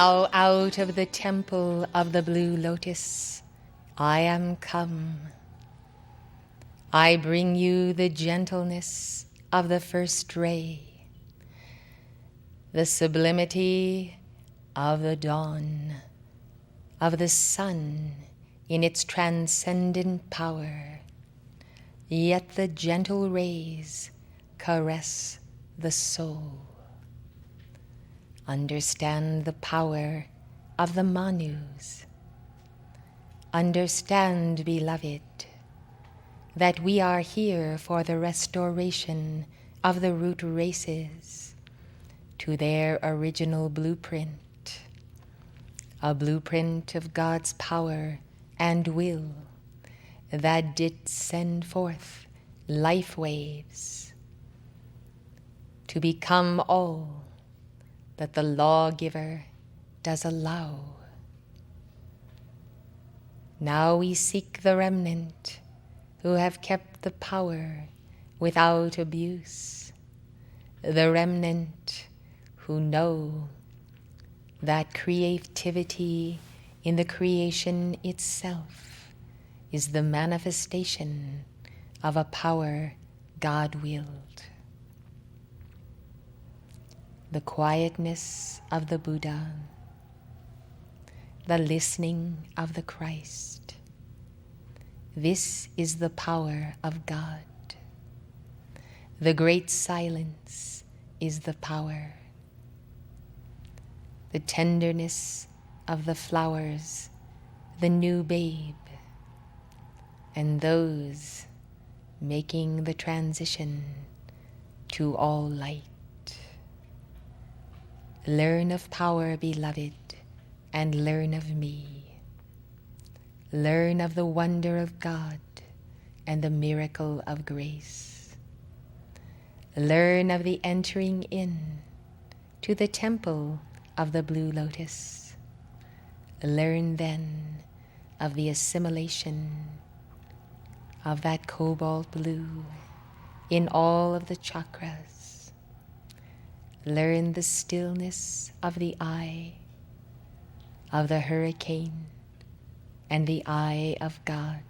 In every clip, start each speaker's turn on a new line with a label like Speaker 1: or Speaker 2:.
Speaker 1: Now out of the temple of the blue lotus I am come. I bring you the gentleness of the first ray, the sublimity of the dawn, of the sun in its transcendent power. Yet the gentle rays caress the soul. Understand the power of the Manus. Understand, beloved, that we are here for the restoration of the root races to their original blueprint, a blueprint of God's power and will that did send forth life waves to become all that the lawgiver does allow. Now we seek the remnant who have kept the power without abuse, the remnant who know that creativity in the creation itself is the manifestation of a power God-willed. The quietness of the Buddha, the listening of the Christ. This is the power of God. The great silence is the power. The tenderness of the flowers, the new babe, and those making the transition to all light. Learn of power, beloved, and learn of me. Learn of the wonder of God and the miracle of grace. Learn of the entering in to the temple of the blue lotus. Learn then of the assimilation of that cobalt blue in all of the chakras. Learn the stillness of the eye, of the hurricane, and the eye of God.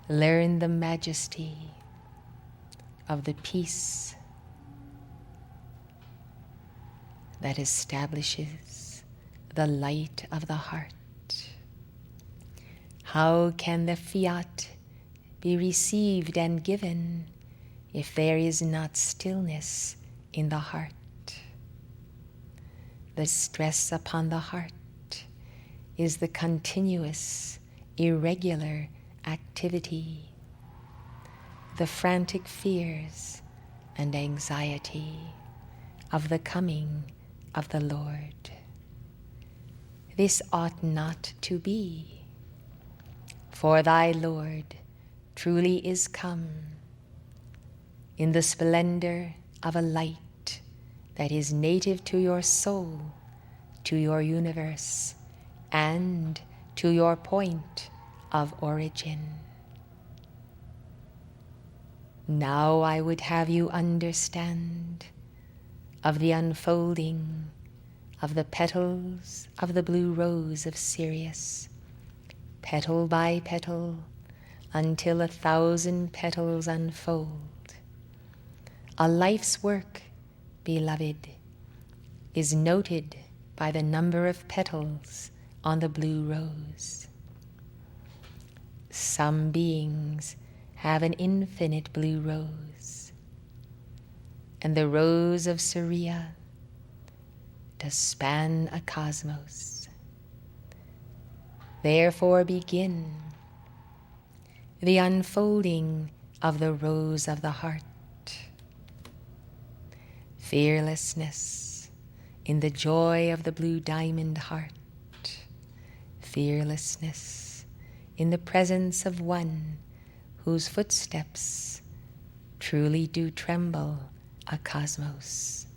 Speaker 1: Learn the majesty of the peace that establishes the light of the heart. How can the fiat be received and given if there is not stillness in the heart? The stress upon the heart is the continuous, irregular activity, the frantic fears and anxiety of the coming of the Lord. This ought not to be, for thy Lord truly is come in the splendor of a light that is native to your soul, to your universe, and to your point of origin. Now I would have you understand of the unfolding of the petals of the blue rose of Sirius, petal by petal, until 1,000 petals unfold. A life's work, beloved, is noted by the number of petals on the blue rose. Some beings have an infinite blue rose, and the rose of Surya does span a cosmos. Therefore begin the unfolding of the rose of the heart. Fearlessness in the joy of the blue diamond heart. Fearlessness in the presence of one whose footsteps truly do tremble a cosmos,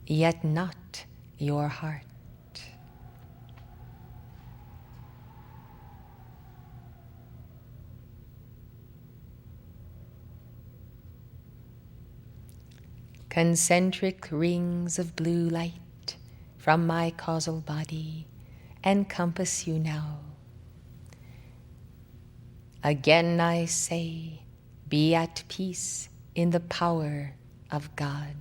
Speaker 1: yet not your heart. Concentric rings of blue light from my causal body encompass you now. Again I say, be at peace in the power of God.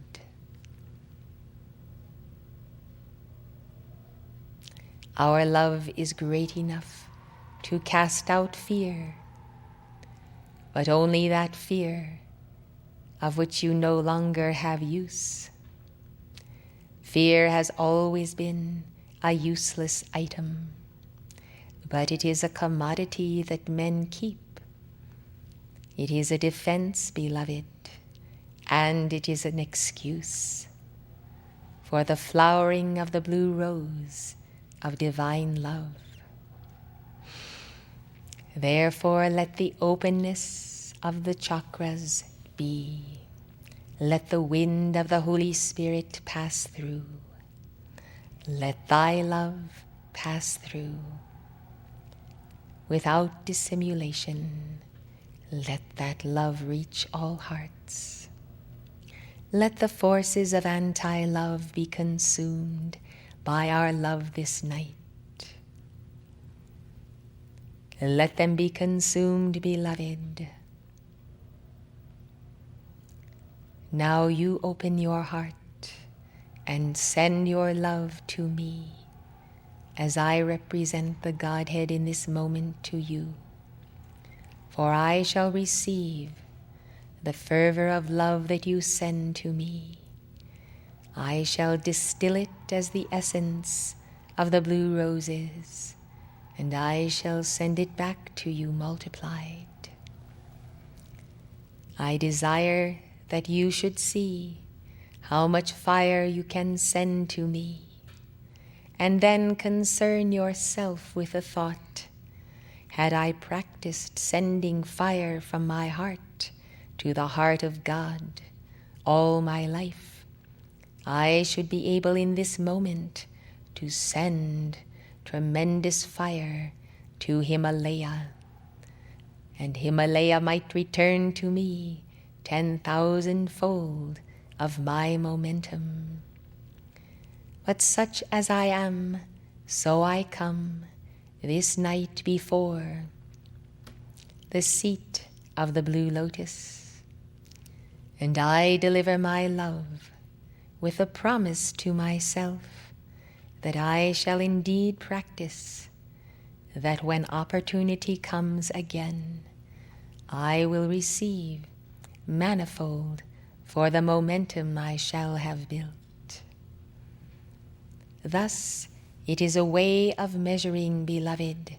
Speaker 1: Our love is great enough to cast out fear, but only that fear of which you no longer have use. Fear has always been a useless item, but it is a commodity that men keep. It is a defense, beloved, and it is an excuse for the flowering of the blue rose of divine love. Therefore, let the openness of the chakras be. Let the wind of the Holy Spirit pass through. Let thy love pass through. Without dissimulation, let that love reach all hearts. Let the forces of anti-love be consumed by our love this night. Let them be consumed, beloved. Now you open your heart and send your love to me as I represent the Godhead in this moment to you. For I shall receive the fervor of love that you send to me. I shall distill it as the essence of the blue roses, and I shall send it back to you multiplied. I desire that you should see how much fire you can send to me, and then concern yourself with the thought, had I practiced sending fire from my heart to the heart of God all my life, I should be able in this moment to send tremendous fire to Himalaya, and Himalaya might return to me 10,000-fold of my momentum. But such as I am, so I come this night before the seat of the blue lotus, and I deliver my love with a promise to myself that I shall indeed practice, that when opportunity comes again, I will receive manifold for the momentum I shall have built. Thus, it is a way of measuring, beloved,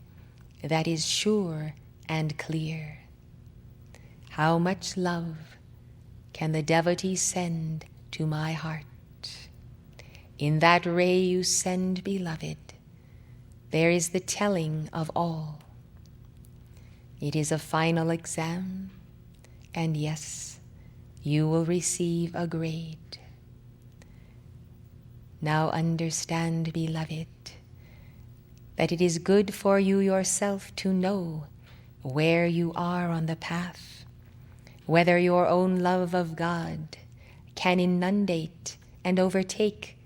Speaker 1: that is sure and clear. How much love can the devotee send to my heart? In that ray you send, beloved, there is the telling of all. It is a final exam, and yes, you will receive a grade. Now understand, beloved, that it is good for you yourself to know where you are on the path, whether your own love of God can inundate and overtake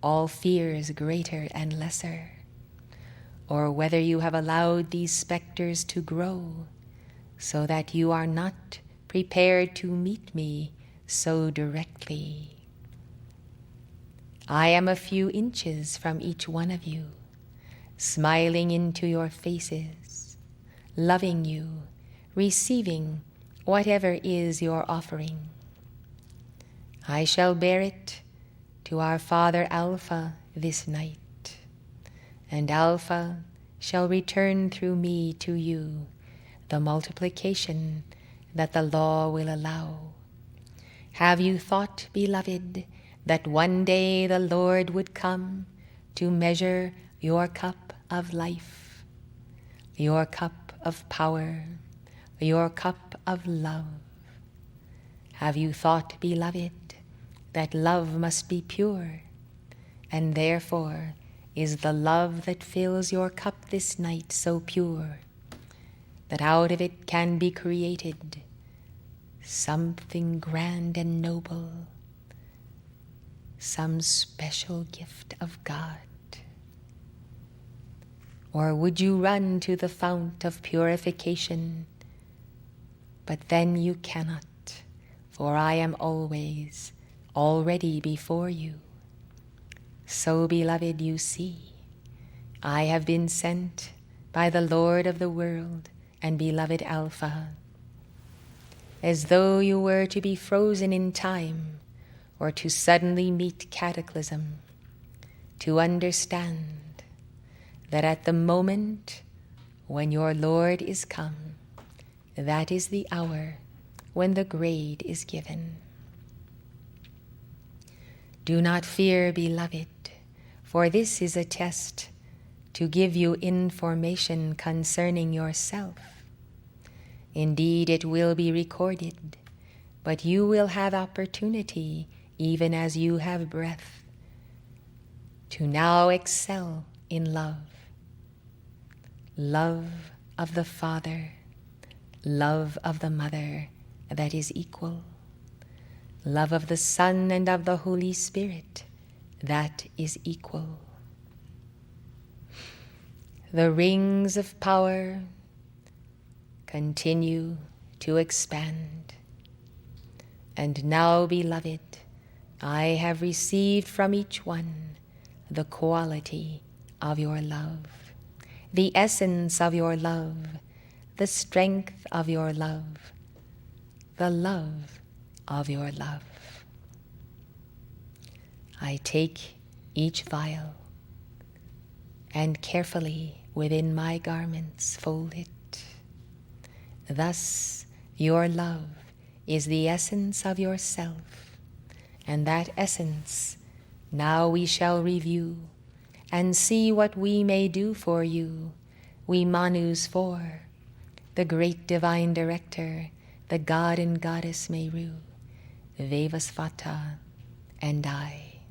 Speaker 1: all fears greater and lesser, or whether you have allowed these specters to grow so that you are not prepared to meet me so directly. I am a few inches from each one of you, smiling into your faces, loving you, receiving whatever is your offering. I shall bear it to our Father Alpha this night, and Alpha shall return through me to you the multiplication that the law will allow. Have you thought, beloved, that one day the Lord would come to measure your cup of life, your cup of power, your cup of love? Have you thought, beloved, that love must be pure, and therefore is the love that fills your cup this night so pure that out of it can be created something grand and noble, some special gift of God? Or would you run to the fount of purification? But then you cannot, for I am always, already before you. So, beloved, you see, I have been sent by the Lord of the world and beloved Alpha, as though you were to be frozen in time or to suddenly meet cataclysm, to understand that at the moment when your Lord is come, that is the hour when the grade is given. Do not fear, beloved, for this is a test to give you information concerning yourself. Indeed, it will be recorded, but you will have opportunity, even as you have breath, to now excel in love. Love of the Father, love of the Mother that is equal, love of the Son and of the Holy Spirit that is equal. The rings of power continue to expand. And now, beloved, I have received from each one the quality of your love, the essence of your love, the strength of your love, the love of your love. I take each vial and carefully within my garments fold it. Thus your love is the essence of yourself, and that essence now we shall review and see what we may do for you, we Manus four, the great divine director, the God and Goddess Meru, Vevasvata, and I.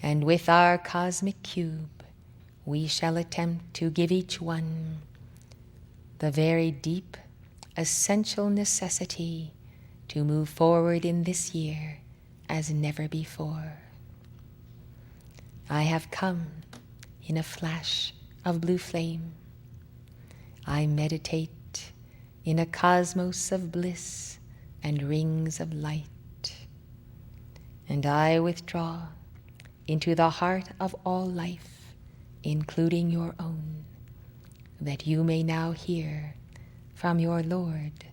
Speaker 1: And with our cosmic cube, we shall attempt to give each one the very deep, essential necessity to move forward in this year as never before. I have come in a flash of blue flame. I meditate in a cosmos of bliss and rings of light. And I withdraw into the heart of all life, including your own, that you may now hear from your Lord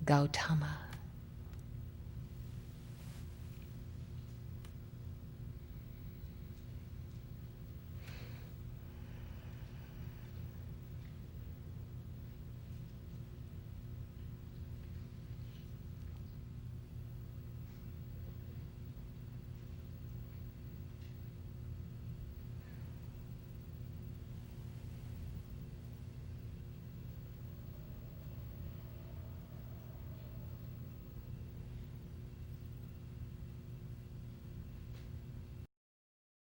Speaker 1: Gautama.